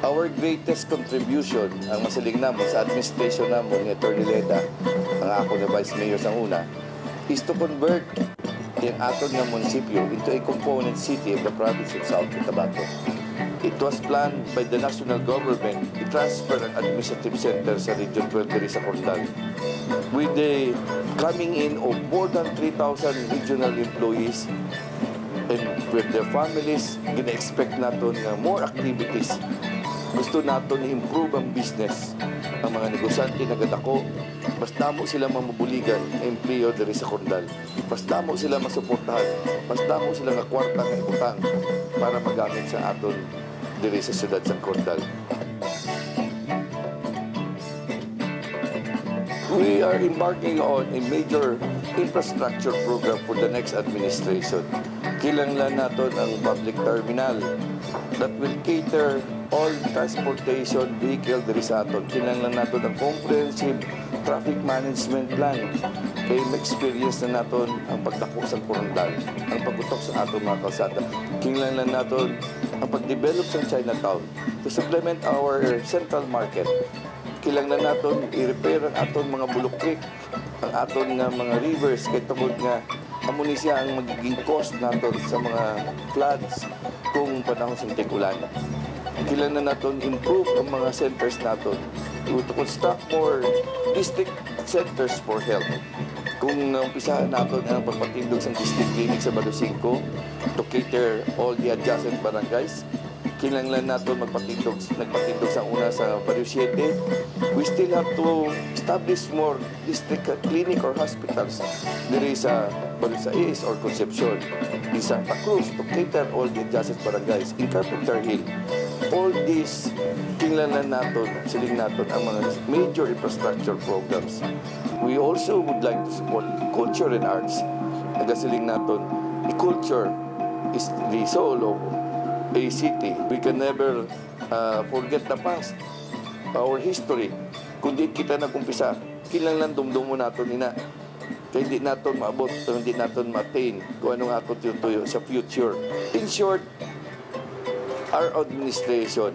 Our greatest contribution, ang masaling namon sa administration namon ni Atty. Leda, ang ako na Vice Mayor sa una, is to convert yung aton na munisipyo into a component city of the province of South Cotabato. It was planned by the national government to transfer an administrative center sa Region 12 sa Cordal. With the coming in of more than 3,000 regional employees and with their families, gina-expect natin na more activities. Gusto natin i-improve ang business. Ang mga negosyante nagadako, mas damo sila mamubuligan ang empleo diri sa Cordal. Mas damo sila masuportahan. Mas damo sila nga kwarta nga ibutang para magamit sa aton diri sa siyudad sa Cordal. We are embarking on a major infrastructure program for the next administration. Kinahanglan natin ang public terminal that will cater all transportation vehicle diri sa aton. Kinahanglan natin ang comprehensive traffic management plan. Kaya ma-experience na natin ang pagdako sa Cordal, ang pagkutok sa aton mga kalsada. Kinahanglan natin ang pag-develop sa Chinatown to supplement our central market. Kinahanglan natin i-repair ang aton mga bulok creek, ang aton nga mga rivers, kay tungod nga amo ni siya ang magiging cost natin sa mga floods kung panahon sa tigulan. Kailangan natin improve ang mga centers natin to construct more district centers for health. Kung umpisahan natin ang pagpatindog sa district clinic sa Bado 5 to cater all the adjacent barangays, kinahanglan natin nagpatindog sa una sa Bado 7. We still have to establish more district clinic or hospitals diri sa Bado 6 or Concepcion, in Santa Cruz to cater all the adjacent barangays, in Carpenter Hill. All these kinahanglan natin, siling natin ang mga major infrastructure programs. We also would like to support culture and arts. Nagasiling natin, culture is the soul of a city. We can never forget the past, our history. Kung di kita nag-umpisa, kinahanglan dumdumo natin ina. Kaya hindi natin maabot, hindi natin ma-attain kung anong ato tutuyo sa future. In short, our administration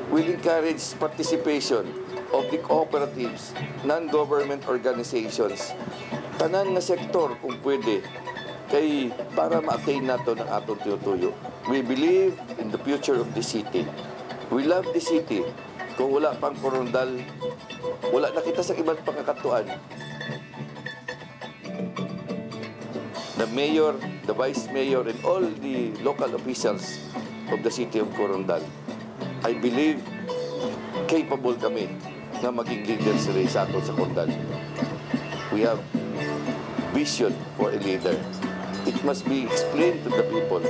will encourage participation of the cooperatives, non-government organizations, tanan nga sektor kung pwede, kay para ma-attain nato ng atong tutuyo. We believe in the future of the city. We love the city. Kung wala pang Cordal, wala na kita sa ibang pangkakatuan. The mayor, the vice mayor, and all the local officials of the city of Cordal, I believe capable kami na maging leaders sa aton sa Cordal. We have vision for a leader. It must be explained to the people.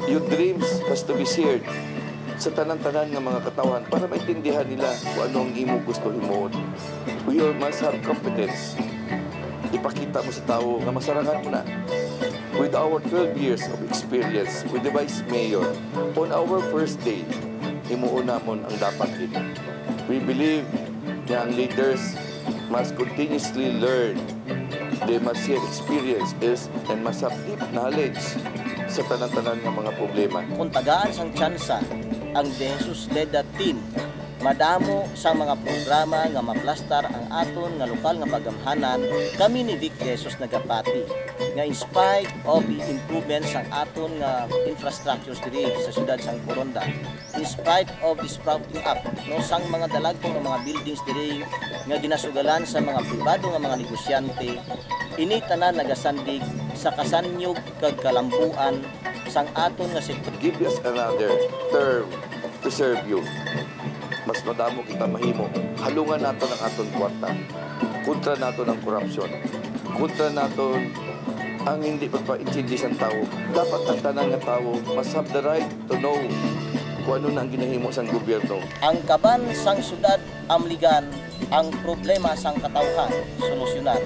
Your dreams has to be shared sa tanan-tanan ng mga katawan para maintindihan nila kung anong imo gusto himuon. We all must have competence. Ipakita mo sa tao na masarangan mo na. With our 12 years of experience with the Vice Mayor, on our first day, himuon namon ang dapat din. We believe na ang leaders must continuously learn. They must share experiences and must have deep knowledge sa tanan-tanan ng mga problema. Kung tagaan sang tsansa, ang De Jesus Leda team, madamo sa mga programa nga maplastar ang aton nga lokal nga pagamhanan, kami ni Vic Jesus nagapati nga in spite of the improvements ang aton nga infrastructures diri sa siyudad sang Coronda, in spite of the sprouting up no sang mga dalagtong mga buildings diri nga ginasugalan sa mga pribado nga mga negosyante, ini tanan nagasandig sa kasanyog kag kalambuan sang aton nga sektor. Give us another term to serve you. Mas madamo kita mahimo. Halungan nato ang aton kwarta. Kontra nato ng korupsyon. Kontra nato ang hindi pagpa-intindi sa tao. Dapat ang tanan nga tao must have the right to know kung ano na ang ginahimo sa gobyerno. Ang kaban sang syudad amligan, ang problema sang katawhan solusyonan.